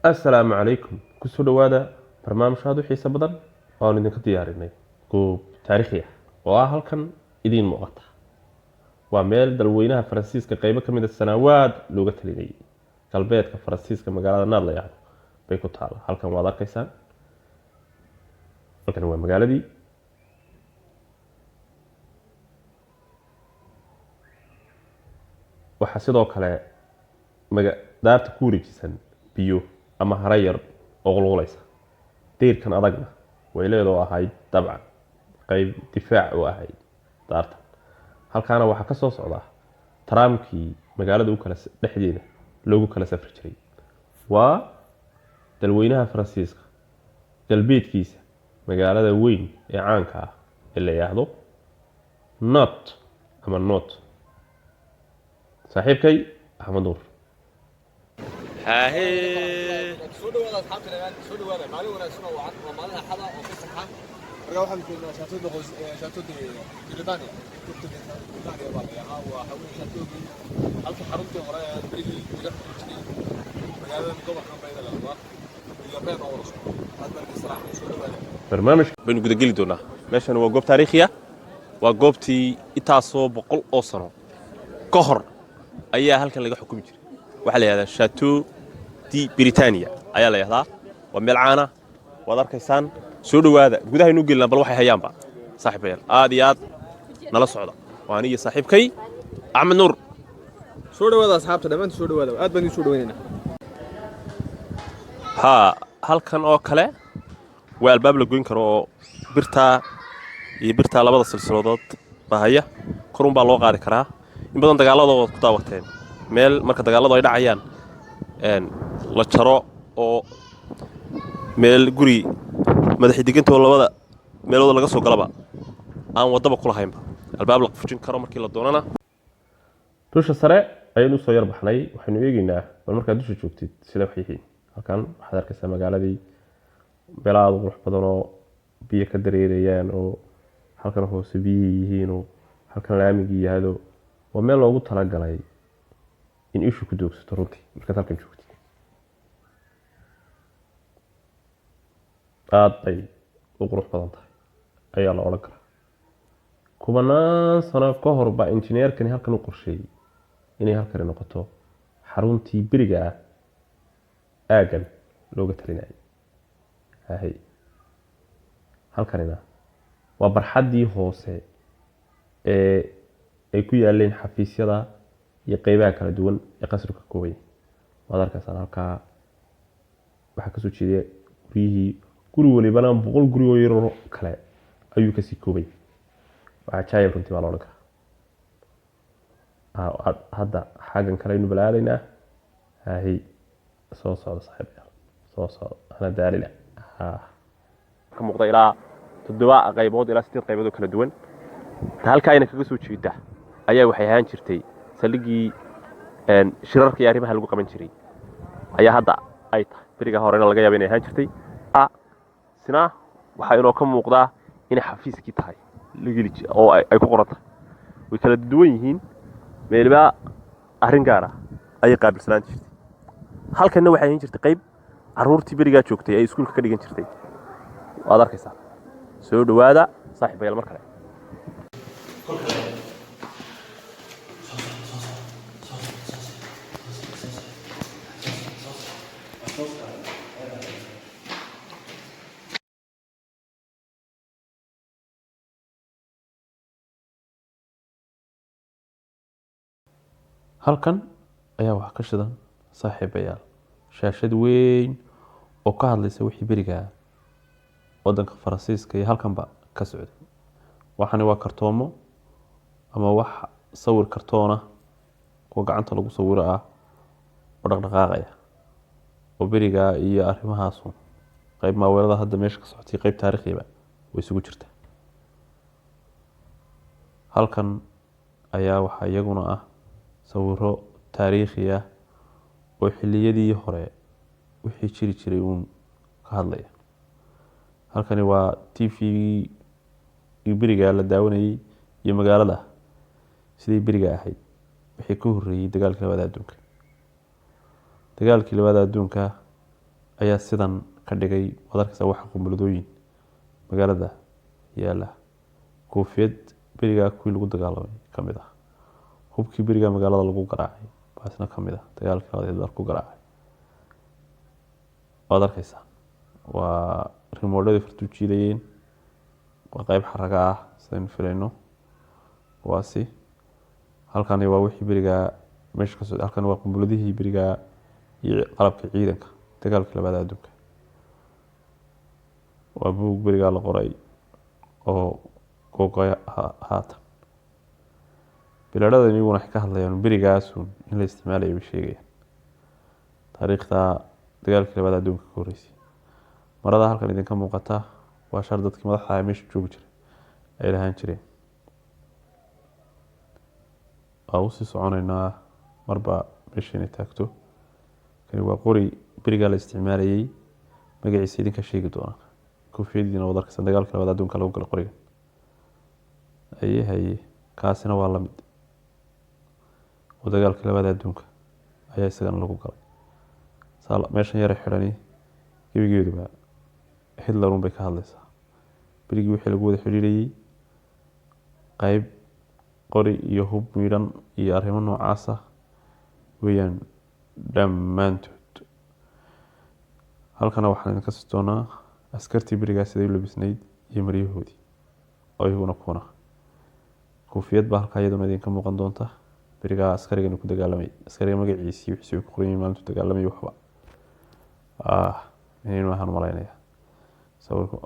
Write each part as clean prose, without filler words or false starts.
السلام عليكم كسو دوادا برنامج هادو xiisa badan oo idinka diyaarinay goob taariikhi ah oo ah halkan idin muuqata waa meel dalweynaha Faransiiska qaybo kamid ah sanawaad looga talinay galbeedka Faransiiska magaalada Nantes bay ku taal halkan waad arkaysaan halkan waa magaaladii waxa sidoo kale daarta ku wareegsan biyo ama harayar oo qulqulaysa deerkan adagna way leedahay ahayd dabcan qayb difaac oo ahayd daarta halkaana waxa ka soo socda tramkii magaalada u kala dhexdeeda loogu kala safri jiray waa dalweynaha Faransiiska galbeedkiisa magaalada weyn ee caanka ah ee la yiraahdo Nantes ama Nantes صاحبكي أحمد نور هاهي سودو ولا أصحابك الآن سودو ولا معلو ولا سنة وعن ومالها حلا أو في صحة رجعوا حد في شاتو دغوز شاتو دي بريطانيا كنت في بريطانيا والله ها وحاول شاتو دي ألف حرمتي ورايا بريجي بيرفع تشتي مجال الجو كان بعيد الأرواح اليابان أول شيء هذا الصراحة سودو ولا برنامج بين قد قلدونا ماشي أنا وجوب تاريخية وجوبتي إتاسو بقول أصلا كهر ayaa halkan laga xukumi jiray waxa la yiraahdaa Chateau de Britannia ayaa la yiraahdaa waa meel caana wad arkaysaan soo dhawaada gudaha inuu gelina bal waxay hayaanba saaxiibayaal aad iyo aad nala socda waa aniga saaxiibkay Axmed Nuur soo dhawaada asxaabta dhamaantii soo dhawaada aad baan soo dhaweynaa ha halkan oo kale waa albaab la goyn karo oo birta labada silsiladood bahaya korun baa loo qaadi karaa in badan dagaaladooda ku daawateen meel marka dagaaladu ay dhacayaan la jaro oo meel guri madaxii digantoo labada meelood laga soo galaba aan wadaba ku lahaynba albaab la qufjin karo markii la doonana dusha sare ayaynu soo yar baxnay waxaynu eegaynaa bal marka dusha joogtid sida wax yihiin halkan waxaad arkaysaa magaaladii beelaad qurux badan oo biyo ka dareerayaan oo halkan hoose biyo yihiin oo halkan laamigi yaado ومن لوgu tala galay in ishu ku doogsato runtii marka halkan joogtid aad ay u qurux badan tahay ayaa la oran karaa kubanaan sano ka hor ba injineerkani halkan u qorsheeyay inay halkan noqoto xaruntii biriga ah aagan looga talinayay hay halkanina waa barxadii hoose ee ay ku yaaleen xafiisyada iyo qaybaha kala duwan ee qasriga koobay wadarkaasana halka waxa ka soo jeeday guri walibana 100 guri oo yar kale ayuu ka sii koobay waxa jaayay runtii waa loo karaa hadda xagan kale inuu balaadayna hay soo socda saaxiibayaal soo socda ana daalina ka muuqda ilaa 7 qaybood ilaa 8 qaybood oo kala duwan halka ayna kaga soo jeedaa ayaa waxay ahaan jirtay saligii shirarka iyo arrimaha lagu qaban jiray ayaa hadda ay tahay biriga horena laga yaabay inay ahaan jirtay sina waxa inoo ka muuqda in xafiiskii tahay ligili oo ay ku qoranta way kala duwan yihiin meelba arrin gaar ah ay qaabilsanaan jirtay halkana waxay ahaan jirtay qayb caruurtii biriga joogtay ay iskuulka ka dhigan jirtay waad arkaysaa soo dhawaada saaxiibayaal mar kale halkan ayaa wax ka shidan saaxiibayaal shaashad weyn oo ka hadlaysa wixii biriga wadanka Faransiiska iyo halkanba ka socday waxani waa kartoomo ama wax sawir kartoona oo gacanta lagu sawiro oo dhaqdhaqaaqaya oo biriga iyo arrimahaas qayb maaweelada hadda meesha ka socotay qayb taariikhiba way isugu jirtaa halkan ayaa waxa iyaguna ah sawiro taariikhi ah oo xilliyadii hore wixii jiri jiray ka hadlaya halkani waa TV biriga la daawanayay iyo magaalada sidii biriga ahayd wixii ka horeeyay dagaalkii labaad adduunka ayaa sidan ka dhigay. Waad arkaysaa waxa qumbuladooyin magaalada yaala. Koofiyad berigaa kuwii lagu dagaalamay ka mid ah. Hubkii berigaa magaalada lagu garaacay baa isna ka mid ah. Dagaalkii labaad ee ku garaacay. Waad arkaysaa waa rimoodhadii fartu jiidayeen. Waa qayb xaraga ah sidaynu filayno. Waasi halkani waa wixii berigaa meesha ka soo halkan waa qumbuladihii berigaa iyo qalabka ciidanka dagaalkii labaad adduunka. Waa buug berigaa la qoray oo googaya haatan. Bilaadhada inaguna waxay ka hadlayaan berigaasun in la isticmaalayo sheegayaan taariikhda dagaalkii labaad adduunka ka horreysay. Marada halkan idinka muuqata waa shar dadkii madaxda meesha joogi jiray ay lahaan jireen. Waa u sii soconaynaa marba meesha inay taagto. Kani waa qori berigaa la isticmaalayay magaciisa idinka sheegi doona. Koofiyadiina wada arkaysan dagaalkii labaad adduunka lagu galay qoriga. Haye kaasina waa la mid. Dagaalkii labaad adduunka ayaa isagana lagu galay. Meeshan yar xidhani gebigeeduba Hitler bay ka hadlaysaa. Berigii wixii lagu wada xiriirayay qayb qori iyo hub miidhan iyo arrimo noocaas ah weeyaan dhammaantood. Halkana waxaan idinka sii doonaa askartii berigaa siday u labisnayd iyo maryahoodii oo iyaguna kuwana. Koofiyad baa halkaa iyaduna idinka muuqan doonta. Berigaa askarigan ku dagaalamay. Askariga magaciisii wixii ku qoran maalintu dagaalamay waxba. Inaynu waxaan malaynayaa. Sawirka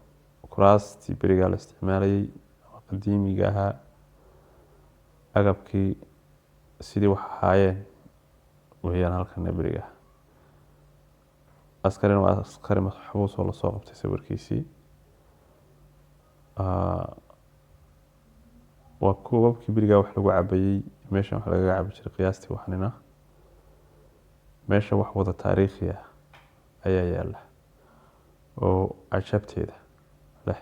kuraastii berigaa la isticmaalayay ama qadiimiga ahaa agabkii sidii wax ahaayeen weeyaan halkan berigaa. Askarina waa askari maxbuus oo la soo qabtay sawirkiisii. waa koobabkii berigaa wax lagu cabayay. Meesha wax laga cabi jiray qiyaastii waxnina. Meesha wax wada taariikhi ah ayaa yaala oo cajabteeda leh.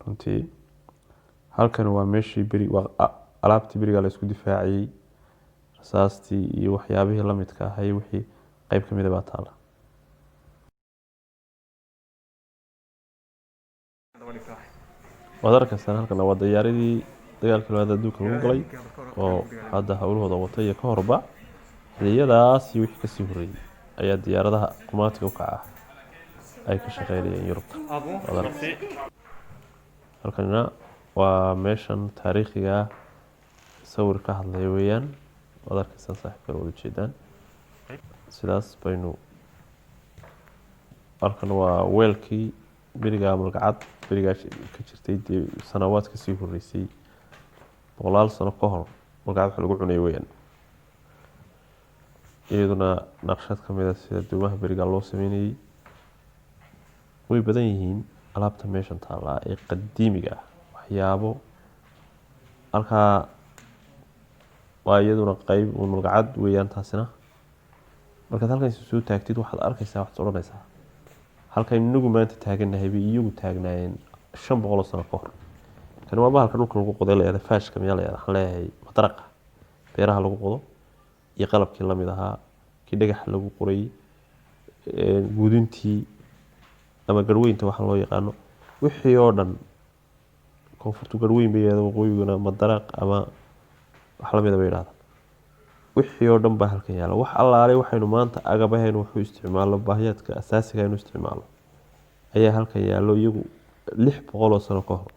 Runtii halkan waa meeshii alaabtii berigaa la isku difaaciyay. Rasaastii iyo waxyaabihii la midka ahay wixii qayb ka mid ah baa taala. Waad arkaysaa halkan waa diyaaradii dagaalkii labaad adduunka lagu galay oo hadda hawlahooda watay iyo ka horba xilliyadaas iyo wixii kasii horreeyay ayaa diyaaradaha qumaatiga u kaca ay ka shaqeynayeen Yurubta. Halkanina waa meeshan taariikhiga sawir ka hadlaya weeyaan. Waad arkaysaa saaxiibka wada jeedaan. Sidaas baynu halkan waa weelkii berigaa malgacad berigaa ka jirtay sanawaad ka sii horreysay 100 sano ka hor malgacad wax lagu cunay weeyaan. iyaduna naqshad ka mid ah sida duumaha berigaa loo sameynayay. Way badan yihiin alaabta meeshan taala ee qadiimiga ah. Waxyaabo halkaa waa iyaduna qayb oo malgacad weeyaan taasina. Markaad halkan soo taagtid waxaad arkaysaa wax soconaysaa. Halkan inagu maanta taaganahay bay iyagu taagnaayeen 500 sano ka hor. Kan waa bahalka dhulka lagu qoday leeyahay faashka meel waxaan leeyahay mataraqa beeraha lagu qodo iyo qalabkii la mid ahaa kii dhagax lagu qoray guduntii ama garweynta waxa loo yaqaano wixii oo dhan koonfurtu garweyn bay yeedo waqooyiguna madaraq ama wax la mid ah bay yiraahdaan. wixii oo dhan baa halkan yaala. Wax allaale waxaynu maanta agabahaynu wuxuu isticmaalo baahiyaadka asaasiga aynu isticmaalo ayaa halkan yaalo iyagu 600 sano ka hor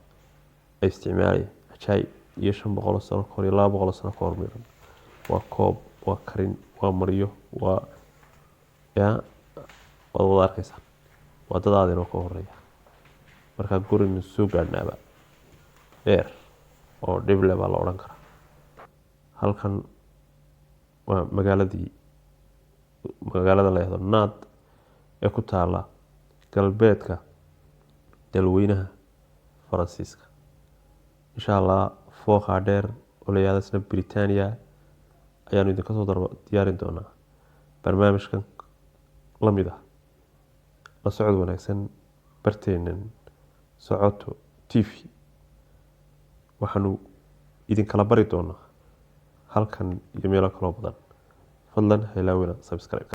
ay isticmaalayeen. Ajaayib iyo 500 sano ka hor iyo 200 sano ka hor miran. Waa koob, waa karin, waa maryo, waa wada arkaysaa. Waa dadaadina ka horeeya. Marka gurin soo gaadhnaaba dheer oo dhible baa la oran karaa. Halkan waa magaalada la yiraahdo Naad ee ku taala galbeedka dalweynaha Faransiiska. Insha Allah fooqa dheer oo la yiraahdo Britania ayaanu idinka soo diyaarin doonaa barnaamijkan la mid ah. La socod wanaagsan barteenan Socoto TV. waxaanu idin kala bari doonaa halkan iyo meelo kale badan. Fadlan ha ilaawina subscribe.